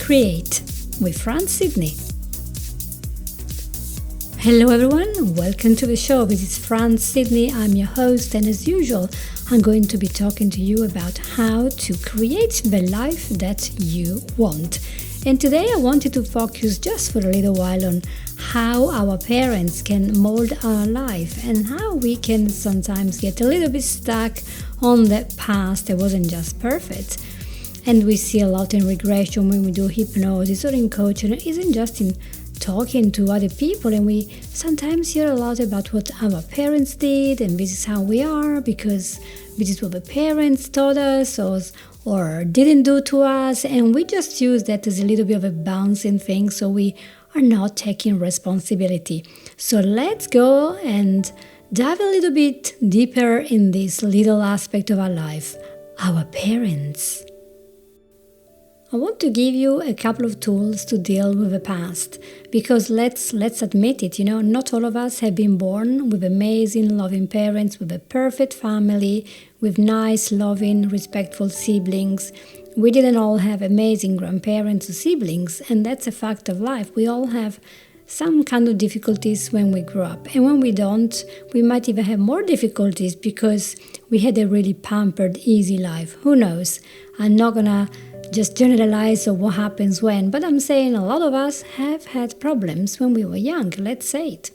Create with Fran Sidney. Hello everyone, welcome to the show. This is Fran Sidney. I'm your host, and as usual, I'm going to be talking to you about how to create the life that you want. And today I wanted to focus just for a little while on how our parents can mold our life and how we can sometimes get a little bit stuck on that past that wasn't just perfect. And we see a lot in regression when we do hypnosis or in coaching. It isn't just in talking to other people, and we sometimes hear a lot about what our parents did, and this is how we are because this is what the parents taught us or didn't do to us, and we just use that as a little bit of a bouncing thing, so we are not taking responsibility. So let's go and dive a little bit deeper in this little aspect of our life, our parents. I want to give you a couple of tools to deal with the past, because let's admit it, not all of us have been born with amazing, loving parents, with a perfect family, with nice, loving, respectful siblings. We didn't all have amazing grandparents or siblings, and that's a fact of life. We all have some kind of difficulties when we grow up, and when we don't, we might even have more difficulties because we had a really pampered, easy life. Who knows? I'm not gonna just generalize of what happens when, but I'm saying a lot of us have had problems when we were young, let's say it.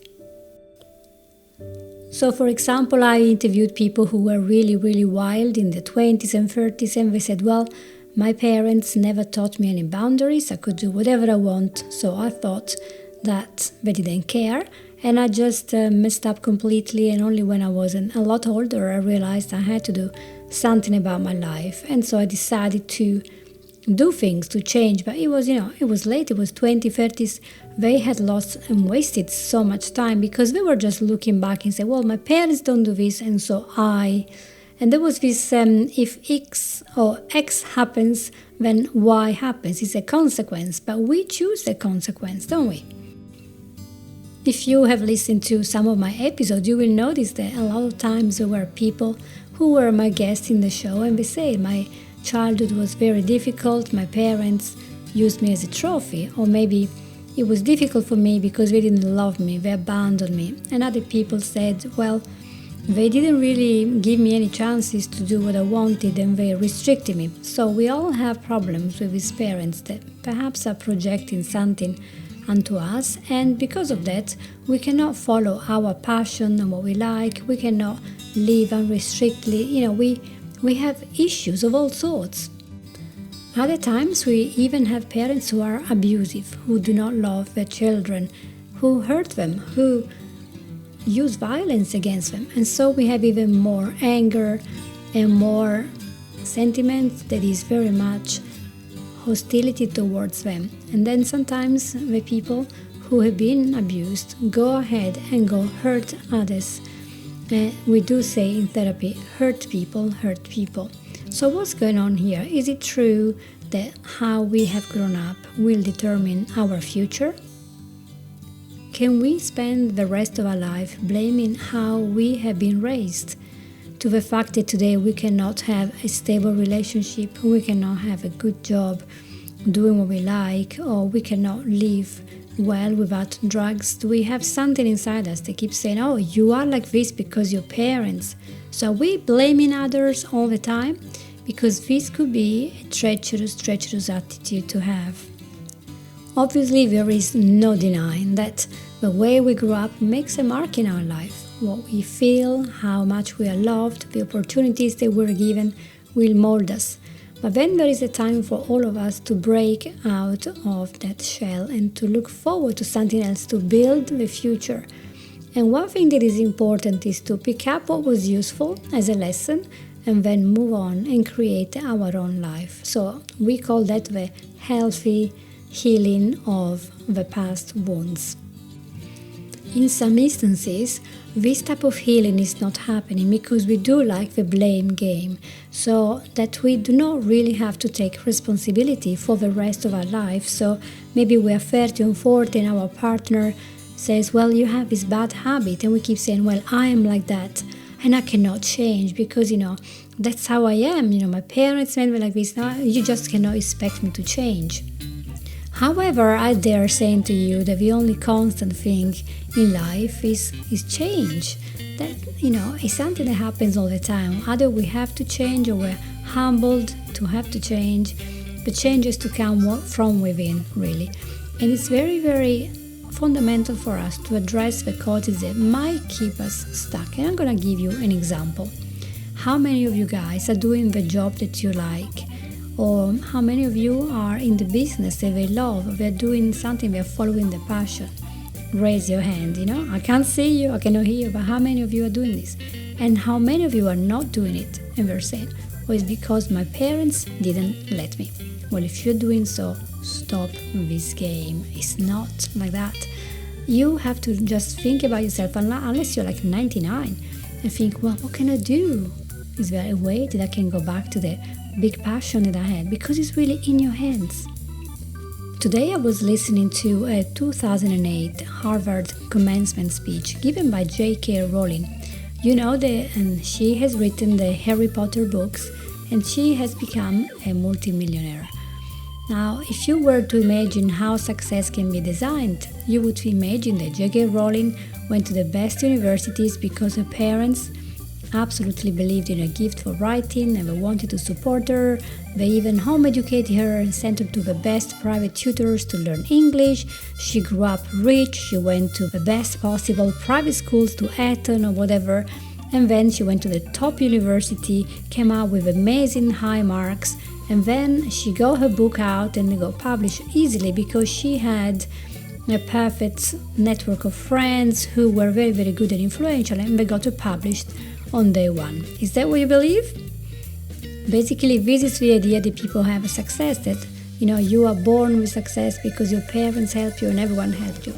So for example, I interviewed people who were really, really wild in their 20s and 30s, and they said, well, my parents never taught me any boundaries, I could do whatever I want, so I thought that they didn't care, and I just messed up completely, and only when I was a lot older I realized I had to do something about my life, and so I decided to do things to change. But it was late. It was 20s, 30s. They had lost and wasted so much time because they were just looking back and say, well, my parents don't do this, and so and there was this if X or X happens, then Y happens. It's a consequence, but we choose the consequence, don't we? If you have listened to some of my episodes, you will notice that a lot of times there were people who were my guests in the show, and they say, my childhood was very difficult, my parents used me as a trophy, or maybe it was difficult for me because they didn't love me, they abandoned me. And other people said, well, they didn't really give me any chances to do what I wanted, and they restricted me. So we all have problems with these parents that perhaps are projecting something onto us, and because of that we cannot follow our passion and what we like, we cannot live unrestrictedly, we have issues of all sorts. Other times we even have parents who are abusive, who do not love their children, who hurt them, who use violence against them. And so we have even more anger and more sentiment that is very much hostility towards them. And then sometimes the people who have been abused go ahead and go hurt others. We do say in therapy, hurt people hurt people. So what's going on here? Is it true that how we have grown up will determine our future? Can we spend the rest of our life blaming how we have been raised to the fact that today we cannot have a stable relationship, we cannot have a good job doing what we like, or we cannot live well without drugs? Do we have something inside us that keeps saying, oh, you are like this because your parents? So are we blaming others all the time? Because this could be a treacherous attitude to have. Obviously, there is no denying that the way we grew up makes a mark in our life. What we feel, how much we are loved, the opportunities that we're given will mold us. But then there is a time for all of us to break out of that shell and to look forward to something else, to build the future. And one thing that is important is to pick up what was useful as a lesson and then move on and create our own life. So we call that the healthy healing of the past wounds. In some instances, this type of healing is not happening because we do like the blame game, so that we do not really have to take responsibility for the rest of our life. So maybe we are 30 or 40 and our partner says, well, you have this bad habit, and we keep saying, well, I am like that and I cannot change because, that's how I am. My parents made me like this. Now you just cannot expect me to change. However, I dare saying to you that the only constant thing in life is change. That, is something that happens all the time. Either we have to change or we're humbled to have to change. But change is to come from within, really. And it's very, very fundamental for us to address the causes that might keep us stuck. And I'm going to give you an example. How many of you guys are doing the job that you like? Or how many of you are in the business that they love? They're doing something, they're following their passion. Raise your hand, I can't see you, I cannot hear you, but how many of you are doing this? And how many of you are not doing it? And they're saying, well, it's because my parents didn't let me. Well, if you're doing so, stop this game. It's not like that. You have to just think about yourself, unless you're like 99, and think, well, what can I do? Is there a way that I can go back to the big passion that I had? Because it's really in your hands. Today I was listening to a 2008 Harvard commencement speech given by J.K. Rowling. And she has written the Harry Potter books, and she has become a multimillionaire. Now, if you were to imagine how success can be designed, you would imagine that J.K. Rowling went to the best universities because her parents absolutely believed in her gift for writing and they wanted to support her. They even home educated her and sent her to the best private tutors to learn English. She grew up rich, she went to the best possible private schools, to Eton or whatever, and then she went to the top university, came out with amazing high marks, and then she got her book out and it got published easily because she had a perfect network of friends who were very, very good and influential, and they got it published on day one. Is that what you believe? Basically, this is the idea that people have a success, that you are born with success because your parents helped you and everyone helped you.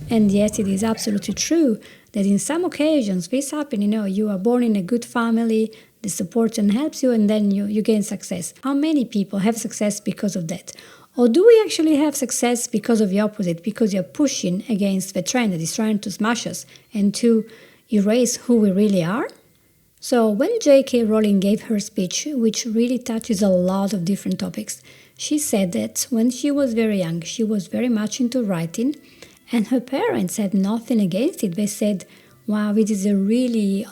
And yes, it is absolutely true that in some occasions this happens. You are born in a good family, the supports and helps you, and then you gain success. How many people have success because of that? Or do we actually have success because of the opposite, because you're pushing against the trend that is trying to smash us and to erase who we really are? So when J.K. Rowling gave her speech, which really touches a lot of different topics, she said that when she was very young, she was very much into writing, and her parents had nothing against it. They said, wow, it is a really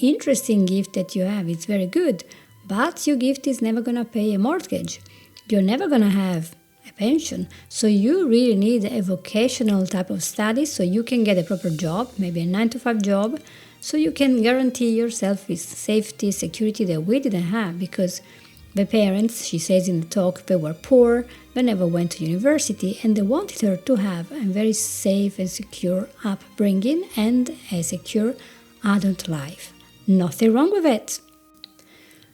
interesting gift that you have. It's very good, but your gift is never going to pay a mortgage. You're never going to have a pension. So you really need a vocational type of study so you can get a proper job, maybe a 9-to-5 job, so you can guarantee yourself with safety, security that we didn't have, because the parents, she says in the talk, they were poor, they never went to university, and they wanted her to have a very safe and secure upbringing and a secure adult life. Nothing wrong with it.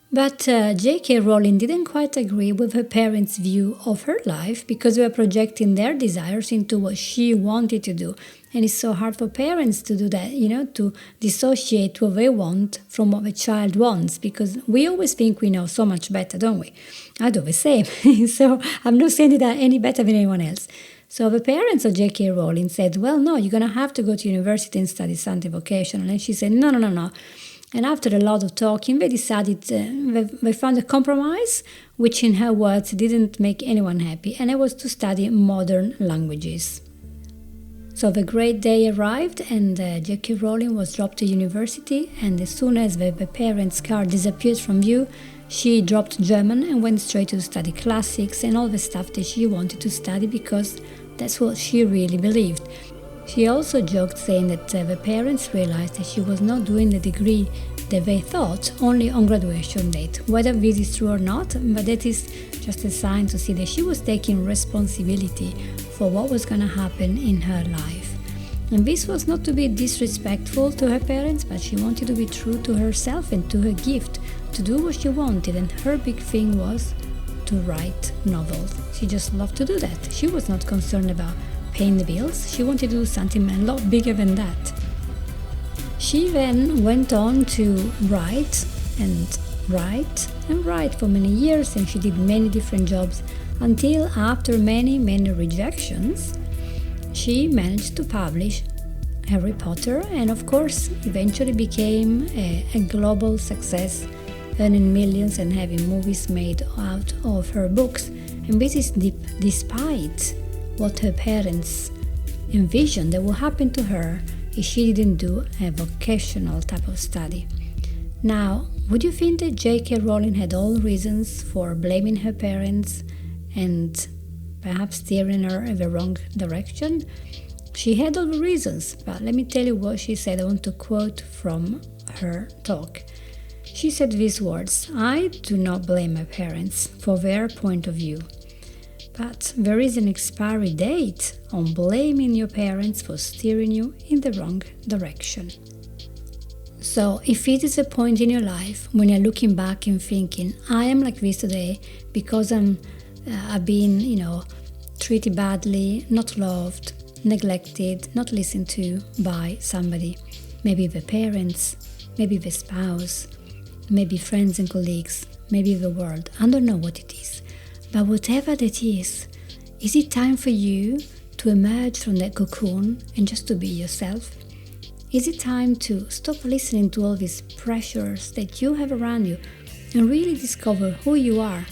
But J.K. Rowling didn't quite agree with her parents' view of her life because they were projecting their desires into what she wanted to do. And it's so hard for parents to do that, to dissociate what they want from what the child wants, because we always think we know so much better, don't we? I do the same. So I'm not saying that I'm any better than anyone else. So the parents of J.K. Rowling said, well, no, you're going to have to go to university and study something vocational. And she said, no. And after a lot of talking, they decided, they found a compromise, which in her words didn't make anyone happy, and it was to study modern languages. So the great day arrived, and J.K. Rowling was dropped to university, and as soon as the parents' car disappeared from view, she dropped German and went straight to study classics and all the stuff that she wanted to study because that's what she really believed. She also joked saying that the parents realized that she was not doing the degree that they thought only on graduation date. Whether this is true or not, but that is just a sign to see that she was taking responsibility for what was going to happen in her life. And this was not to be disrespectful to her parents, but she wanted to be true to herself and to her gift, to do what she wanted, and her big thing was to write novels. She just loved to do that. She was not concerned about paying the bills. She wanted to do something a lot bigger than that. She then went on to write for many years, and she did many different jobs until after many rejections, she managed to publish Harry Potter, and of course eventually became a global success, earning millions and having movies made out of her books. And this is despite what her parents envisioned that would happen to her if she didn't do a vocational type of study. Now, would you think that J.K. Rowling had all reasons for blaming her parents and perhaps steering her in the wrong direction? She had all the reasons, but let me tell you what she said. I want to quote from her talk. She said these words: "I do not blame my parents for their point of view, but there is an expiry date on blaming your parents for steering you in the wrong direction." So if it is a point in your life when you're looking back and thinking, I am like this today because I've been, treated badly, not loved, neglected, not listened to by somebody, maybe the parents, maybe the spouse, maybe friends and colleagues, maybe the world, I don't know what it is. But whatever that is it time for you to emerge from that cocoon and just to be yourself? Is it time to stop listening to all these pressures that you have around you and really discover who you are?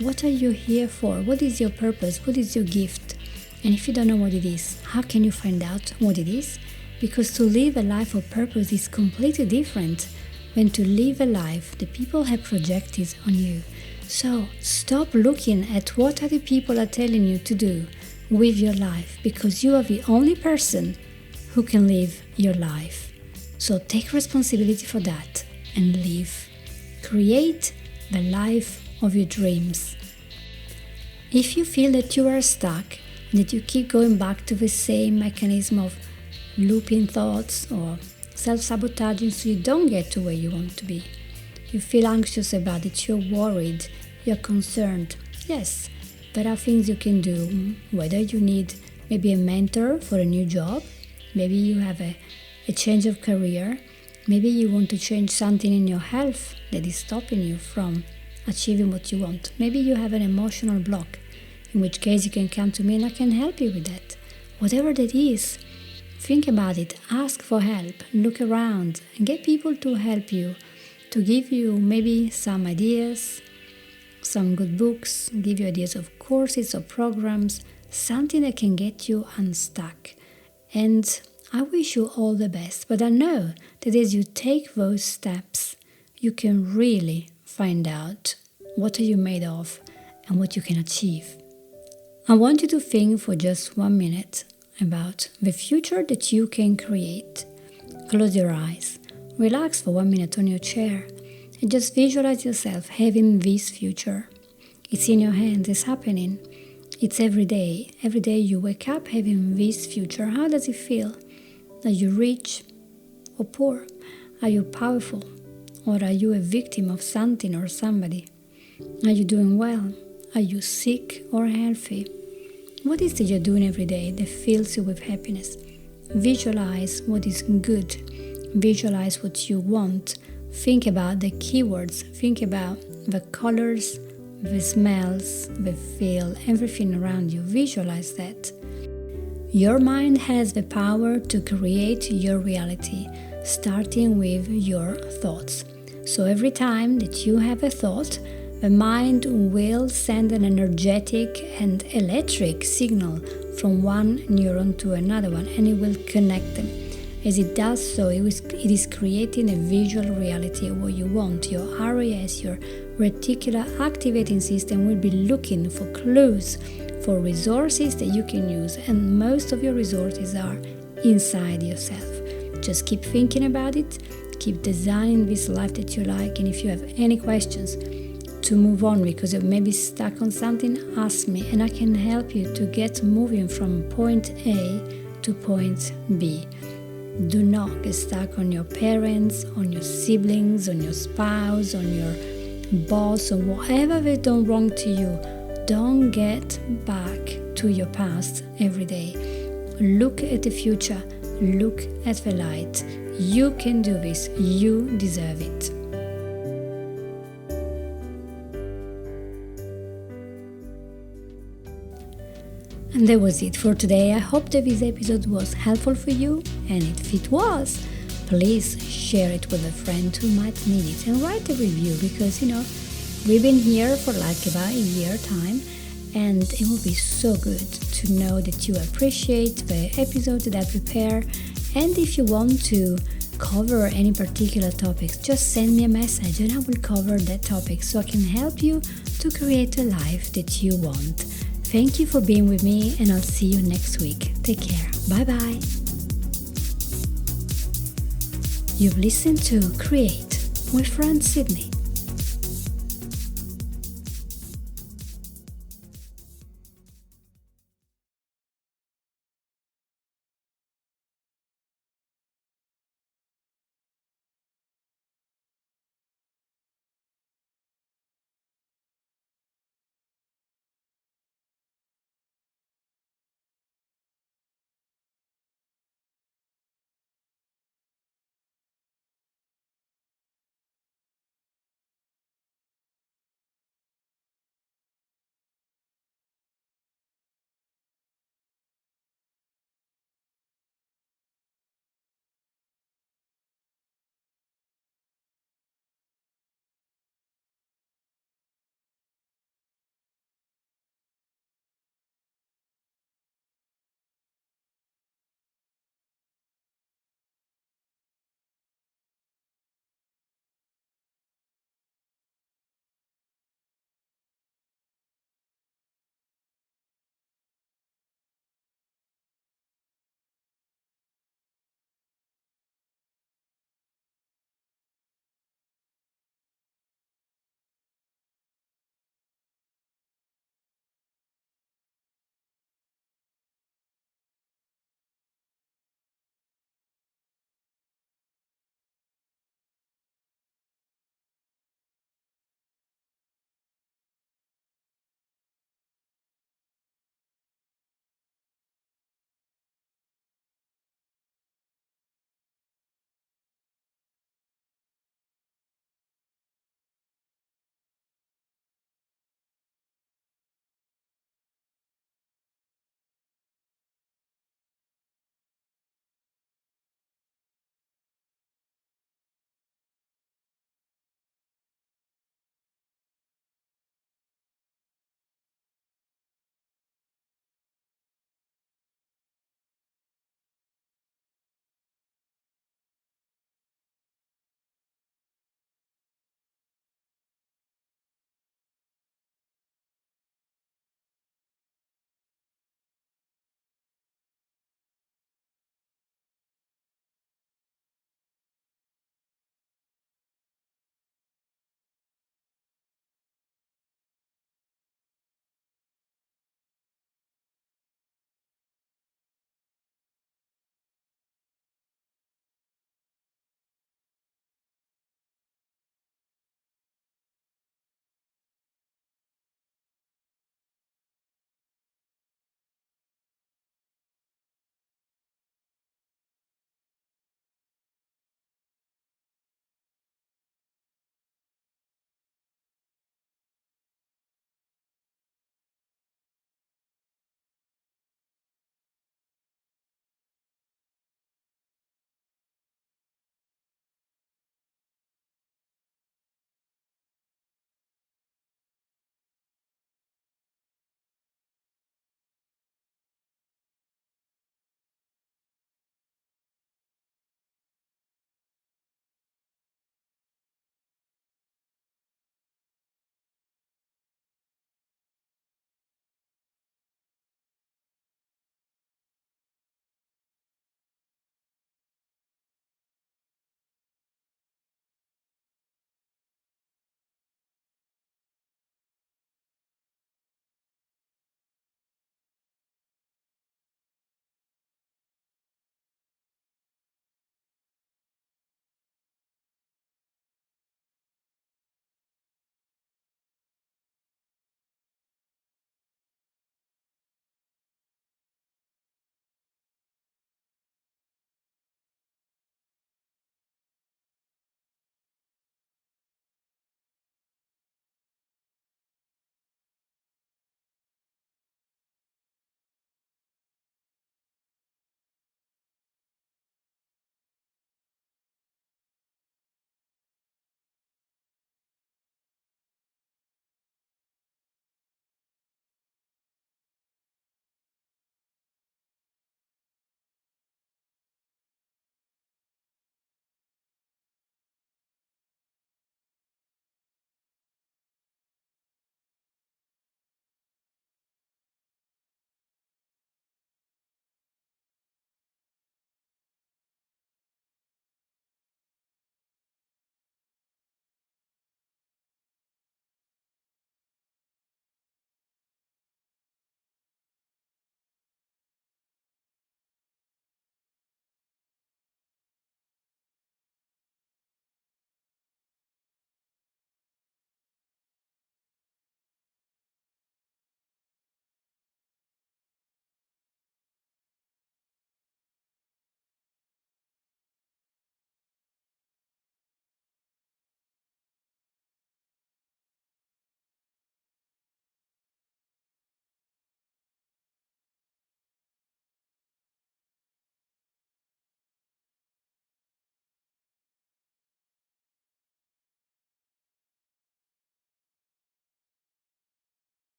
What are you here for? What is your purpose? What is your gift? And if you don't know what it is, how can you find out what it is? Because to live a life of purpose is completely different than to live a life that people have projected on you. So stop looking at what other people are telling you to do with your life, because you are the only person who can live your life. So take responsibility for that and live. Create the life of your dreams. If you feel that you are stuck, that you keep going back to the same mechanism of looping thoughts or self-sabotaging so you don't get to where you want to be, you feel anxious about it, you're worried, you're concerned, yes, there are things you can do. Whether you need maybe a mentor for a new job, maybe you have a change of career, maybe you want to change something in your health that is stopping you from achieving what you want. Maybe you have an emotional block, in which case you can come to me and I can help you with that. Whatever that is, think about it, ask for help, look around and get people to help you, to give you maybe some ideas, some good books, give you ideas of courses or programs, something that can get you unstuck. And I wish you all the best, but I know that as you take those steps, you can really find out what are you made of and what you can achieve. I want you to think for just 1 minute about the future that you can create. Close your eyes, relax for 1 minute on your chair, and just visualize yourself having this future. It's in your hands, it's happening. It's every day. Every day you wake up having this future. How does it feel? Are you rich or poor? Are you powerful? Or are you a victim of something or somebody? Are you doing well? Are you sick or healthy? What is it you're doing every day that fills you with happiness? Visualize what is good. Visualize what you want. Think about the keywords. Think about the colors, the smells, the feel, everything around you. Visualize that. Your mind has the power to create your reality, starting with your thoughts. So every time that you have a thought, the mind will send an energetic and electric signal from one neuron to another one, and it will connect them. As it does so, it is creating a visual reality of what you want. Your RAS, your reticular activating system, will be looking for clues, for resources that you can use, and most of your resources are inside yourself. Just keep thinking about it, keep designing this life that you like, and if you have any questions to move on because you're maybe stuck on something, ask me and I can help you to get moving from point A to point B. Do not get stuck on your parents, on your siblings, on your spouse, on your boss, or whatever they've done wrong to you. Don't get back to your past every day. Look at the future. Look at the light. You can do this. You deserve it. And that was it for today. I hope that this episode was helpful for you, and if it was, please share it with a friend who might need it and write a review, because we've been here for like about a year time, And it will be so good to know that you appreciate the episode that I prepare. And if you want to cover any particular topics, just send me a message and I will cover that topic so I can help you to create a life that you want. Thank you for being with me, and I'll see you next week. Take care. Bye bye. You've listened to Create with Fran Sydney.